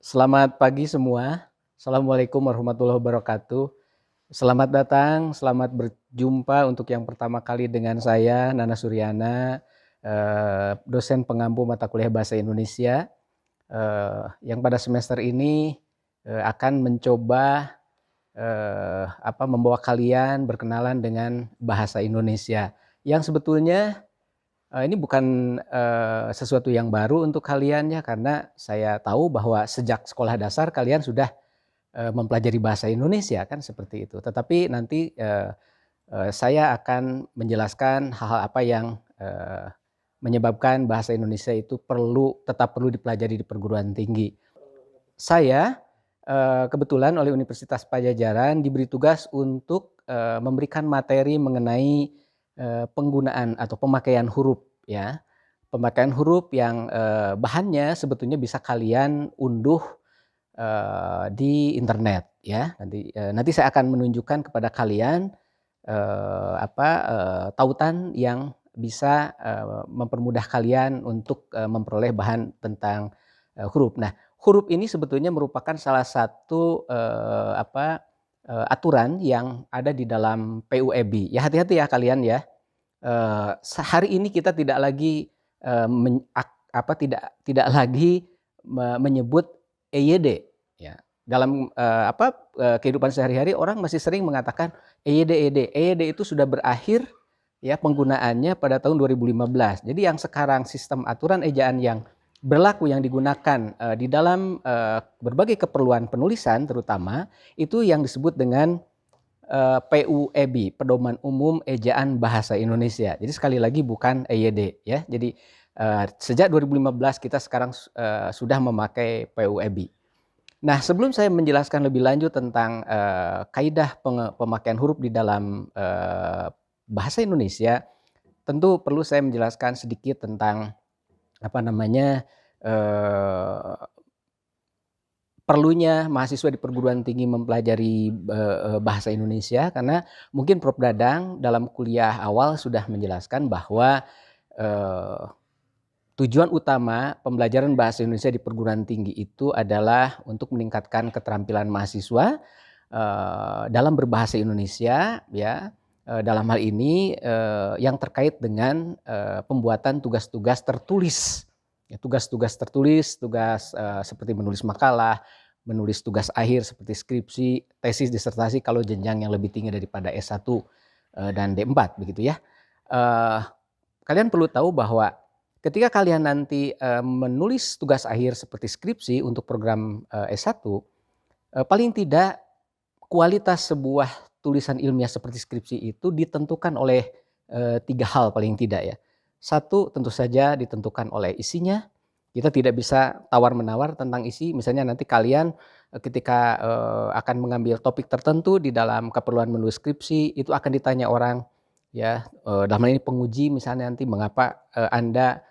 Selamat pagi semua. Assalamualaikum warahmatullahi wabarakatuh. Selamat datang, selamat berjumpa untuk yang pertama kali dengan saya, Nana Suryana, dosen pengampu mata kuliah Bahasa Indonesia, yang pada semester ini akan mencoba membawa kalian berkenalan dengan bahasa Indonesia. Yang sebetulnya ini bukan sesuatu yang baru untuk kalian ya, karena saya tahu bahwa sejak sekolah dasar kalian sudah mempelajari bahasa Indonesia kan seperti itu. Tetapi nanti saya akan menjelaskan hal-hal apa yang menyebabkan bahasa Indonesia itu tetap perlu dipelajari di perguruan tinggi. Saya kebetulan oleh Universitas Padjadjaran diberi tugas untuk memberikan materi mengenai penggunaan atau pemakaian huruf ya. Pemakaian huruf yang bahannya sebetulnya bisa kalian unduh di internet ya. Nanti saya akan menunjukkan kepada kalian tautan yang bisa mempermudah kalian untuk memperoleh bahan tentang huruf. Nah, huruf ini sebetulnya merupakan salah satu aturan yang ada di dalam PUEB. Ya hati-hati ya kalian ya. Hari ini kita tidak lagi menyebut EYD ya. Dalam kehidupan sehari-hari orang masih sering mengatakan EYD, EYD. EYD itu sudah berakhir ya penggunaannya pada tahun 2015. Jadi yang sekarang sistem aturan ejaan yang berlaku yang digunakan di dalam berbagai keperluan penulisan terutama itu yang disebut dengan PUEB, Pedoman Umum Ejaan Bahasa Indonesia. Jadi sekali lagi bukan EYD ya. Jadi sejak 2015 kita sekarang sudah memakai PUEB. Nah, sebelum saya menjelaskan lebih lanjut tentang kaidah pemakaian huruf di dalam bahasa Indonesia, tentu perlu saya menjelaskan sedikit tentang perlunya mahasiswa di perguruan tinggi mempelajari bahasa Indonesia, karena mungkin Prof. Dadang dalam kuliah awal sudah menjelaskan bahwa tujuan utama pembelajaran bahasa Indonesia di perguruan tinggi itu adalah untuk meningkatkan keterampilan mahasiswa dalam berbahasa Indonesia ya. Dalam hal ini yang terkait dengan pembuatan tugas-tugas tertulis. Ya, tugas-tugas tertulis, tugas seperti menulis makalah, menulis tugas akhir seperti skripsi, tesis, disertasi kalau jenjang yang lebih tinggi daripada S1 dan D4 begitu ya. Kalian perlu tahu bahwa ketika kalian nanti menulis tugas akhir seperti skripsi untuk program S1, paling tidak kualitas sebuah tulisan ilmiah seperti skripsi itu ditentukan oleh 3 hal paling tidak ya. Satu, tentu saja ditentukan oleh isinya. Kita tidak bisa tawar-menawar tentang isi. Misalnya nanti kalian ketika akan mengambil topik tertentu di dalam keperluan menulis skripsi, itu akan ditanya orang ya, dalam hal ini penguji misalnya nanti mengapa Anda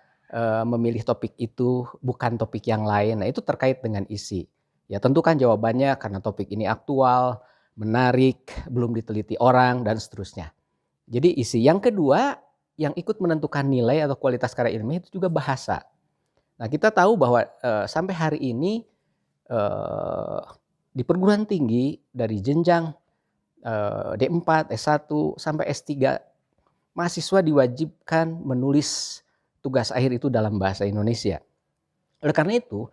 memilih topik itu bukan topik yang lain. Nah, itu terkait dengan isi. Ya, tentukan jawabannya karena topik ini aktual, menarik, belum diteliti orang, dan seterusnya. Jadi isi. Yang kedua, yang ikut menentukan nilai atau kualitas karya ilmiah itu juga bahasa. Nah, kita tahu bahwa sampai hari ini di perguruan tinggi dari jenjang D4, S1 sampai S3, mahasiswa diwajibkan menulis tugas akhir itu dalam bahasa Indonesia. Oleh karena itu,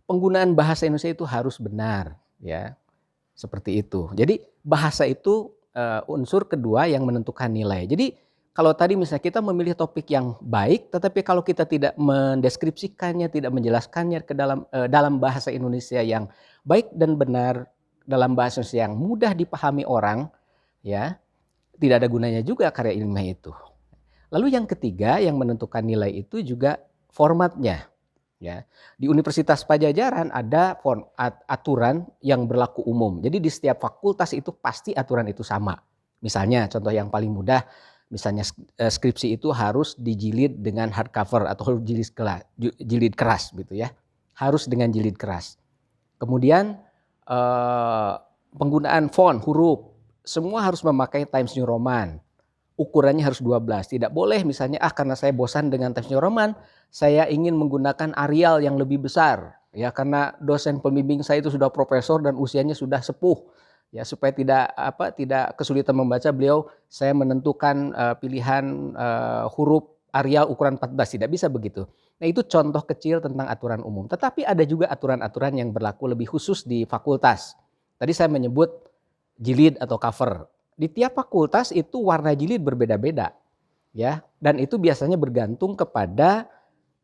penggunaan bahasa Indonesia itu harus benar ya. Seperti itu. Jadi bahasa itu unsur kedua yang menentukan nilai. Jadi kalau tadi misalnya kita memilih topik yang baik, tetapi kalau kita tidak mendeskripsikannya, tidak menjelaskannya ke dalam bahasa Indonesia yang baik dan benar, dalam bahasa Indonesia yang mudah dipahami orang, ya tidak ada gunanya juga karya ilmiah itu. Lalu yang ketiga yang menentukan nilai itu juga formatnya. Ya, di Universitas Padjadjaran ada aturan yang berlaku umum. Jadi di setiap fakultas itu pasti aturan itu sama. Misalnya contoh yang paling mudah, misalnya skripsi itu harus dijilid dengan hardcover atau jilid keras gitu ya. Harus dengan jilid keras. Kemudian penggunaan font, huruf, semua harus memakai Times New Roman. Ukurannya harus 12. Tidak boleh misalnya karena saya bosan dengan Times New Roman, saya ingin menggunakan Arial yang lebih besar. ya karena dosen pembimbing saya itu sudah profesor dan usianya sudah sepuh. Ya supaya tidak kesulitan membaca, saya menentukan pilihan huruf Arial ukuran 14, tidak bisa begitu. Nah itu contoh kecil tentang aturan umum. Tetapi ada juga aturan-aturan yang berlaku lebih khusus di fakultas. Tadi saya menyebut jilid atau cover. Di tiap fakultas itu warna jilid berbeda-beda, ya. Dan itu biasanya bergantung kepada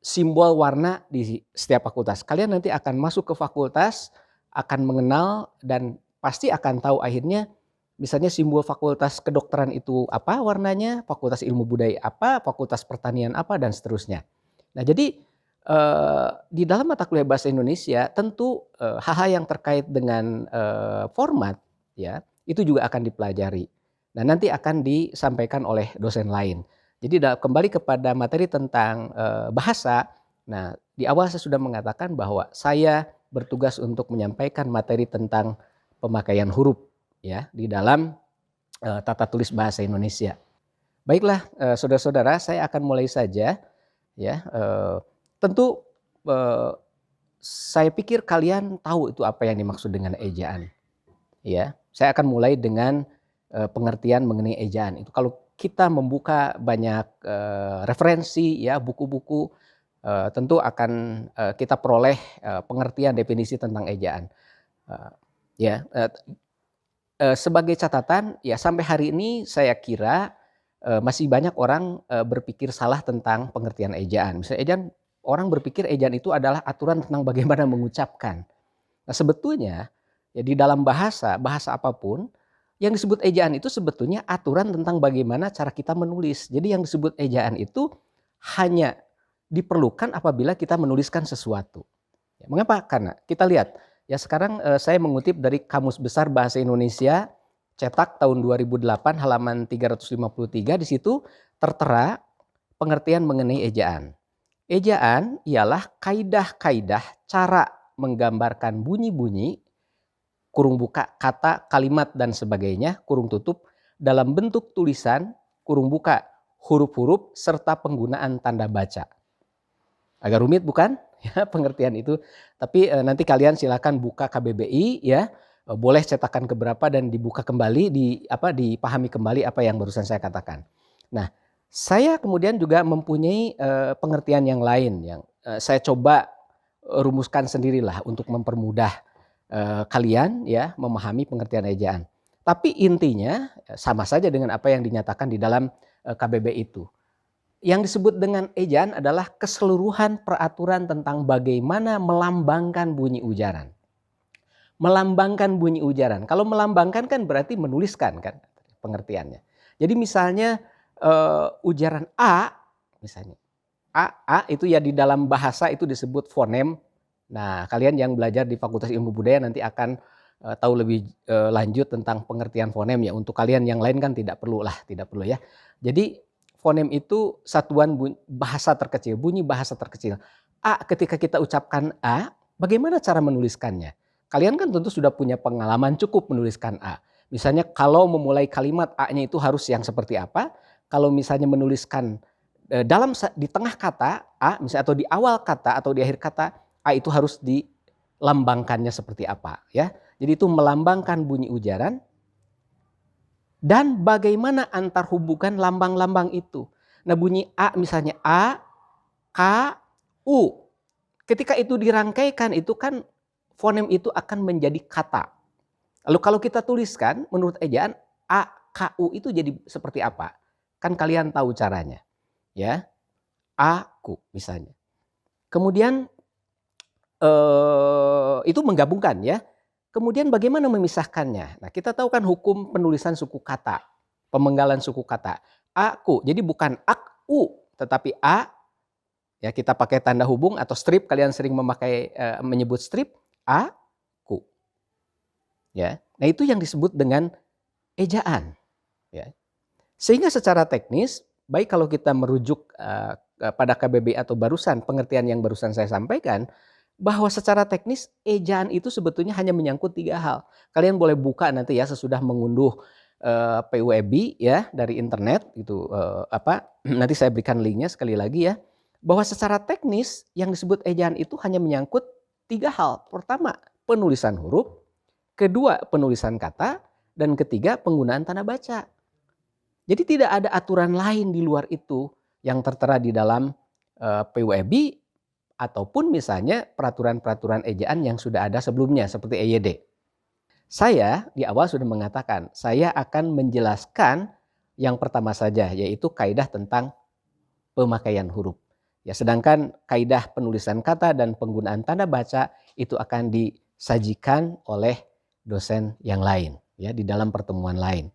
simbol warna di setiap fakultas. Kalian nanti akan masuk ke fakultas, akan mengenal dan pasti akan tahu akhirnya misalnya simbol fakultas kedokteran itu apa warnanya, fakultas ilmu budaya apa, fakultas pertanian apa, dan seterusnya. Nah jadi di dalam mata kuliah bahasa Indonesia tentu hal-hal yang terkait dengan format ya itu juga akan dipelajari. Nah nanti akan disampaikan oleh dosen lain. Jadi kembali kepada materi tentang bahasa. Nah di awal saya sudah mengatakan bahwa saya bertugas untuk menyampaikan materi tentang pemakaian huruf ya di dalam tata tulis bahasa Indonesia. Baiklah saudara-saudara, saya akan mulai saja ya. Tentu saya pikir kalian tahu itu apa yang dimaksud dengan ejaan. Ya, saya akan mulai dengan pengertian mengenai ejaan. Itu kalau kita membuka banyak referensi ya buku-buku tentu akan kita peroleh pengertian definisi tentang ejaan. Ya, sebagai catatan ya sampai hari ini saya kira masih banyak orang berpikir salah tentang pengertian ejaan. Misalnya ejaan, orang berpikir ejaan itu adalah aturan tentang bagaimana mengucapkan. Nah sebetulnya ya di dalam bahasa apapun yang disebut ejaan itu sebetulnya aturan tentang bagaimana cara kita menulis. Jadi yang disebut ejaan itu hanya diperlukan apabila kita menuliskan sesuatu. Ya, mengapa? Karena kita lihat ya sekarang saya mengutip dari Kamus Besar Bahasa Indonesia cetak tahun 2008 halaman 353, di situ tertera pengertian mengenai ejaan. Ejaan ialah kaidah-kaidah cara menggambarkan bunyi-bunyi, kurung buka, kata, kalimat dan sebagainya, kurung tutup, dalam bentuk tulisan, kurung buka, huruf-huruf serta penggunaan tanda baca. Agak rumit bukan? Ya, pengertian itu. Tapi nanti kalian silakan buka KBBI ya. Boleh cetakan keberapa dan dibuka kembali, dipahami kembali apa yang barusan saya katakan. Nah, saya kemudian juga mempunyai pengertian yang lain yang saya coba rumuskan sendirilah untuk mempermudah kalian ya memahami pengertian ejaan. Tapi intinya sama saja dengan apa yang dinyatakan di dalam KBBI itu. Yang disebut dengan ejaan adalah keseluruhan peraturan tentang bagaimana melambangkan bunyi ujaran. Melambangkan bunyi ujaran. Kalau melambangkan kan berarti menuliskan kan pengertiannya. Jadi misalnya ujaran A misalnya. A itu ya di dalam bahasa itu disebut fonem. Nah kalian yang belajar di Fakultas Ilmu Budaya nanti akan tahu lebih lanjut tentang pengertian fonem ya. Untuk kalian yang lain kan tidak perlu ya. Jadi fonem itu satuan bahasa terkecil, bunyi bahasa terkecil. A ketika kita ucapkan A, bagaimana cara menuliskannya? Kalian kan tentu sudah punya pengalaman cukup menuliskan A. Misalnya kalau memulai kalimat A-nya itu harus yang seperti apa? Kalau misalnya menuliskan di tengah kata A, misalnya atau di awal kata atau di akhir kata, A itu harus dilambangkannya seperti apa ya. Jadi itu melambangkan bunyi ujaran. Dan bagaimana antar hubungan lambang-lambang itu. Nah bunyi A misalnya A, K, U. Ketika itu dirangkaikan itu kan fonem itu akan menjadi kata. Lalu kalau kita tuliskan menurut ejaan A, K, U itu jadi seperti apa? Kan kalian tahu caranya. Ya, aku misalnya. Kemudian itu menggabungkan ya. Kemudian bagaimana memisahkannya? Nah kita tahu kan hukum penulisan suku kata, pemenggalan suku kata. Aku, jadi bukan aku, tetapi A, ya kita pakai tanda hubung atau strip, kalian sering menyebut strip, aku. Ya, nah itu yang disebut dengan ejaan. Ya. Sehingga secara teknis, baik kalau kita merujuk pada KBBI atau barusan, pengertian yang barusan saya sampaikan, bahwa secara teknis ejaan itu sebetulnya hanya menyangkut 3 hal. Kalian boleh buka nanti ya sesudah mengunduh PUEBI ya dari internet itu nanti saya berikan linknya sekali lagi ya, bahwa secara teknis yang disebut ejaan itu hanya menyangkut 3 hal. Pertama, penulisan huruf, kedua, penulisan kata, dan ketiga, penggunaan tanda baca. Jadi tidak ada aturan lain di luar itu yang tertera di dalam PUEB ataupun misalnya peraturan-peraturan ejaan yang sudah ada sebelumnya seperti EYD. Saya di awal sudah mengatakan, saya akan menjelaskan yang pertama saja, yaitu kaidah tentang pemakaian huruf. Ya, sedangkan kaidah penulisan kata dan penggunaan tanda baca itu akan disajikan oleh dosen yang lain ya di dalam pertemuan lain.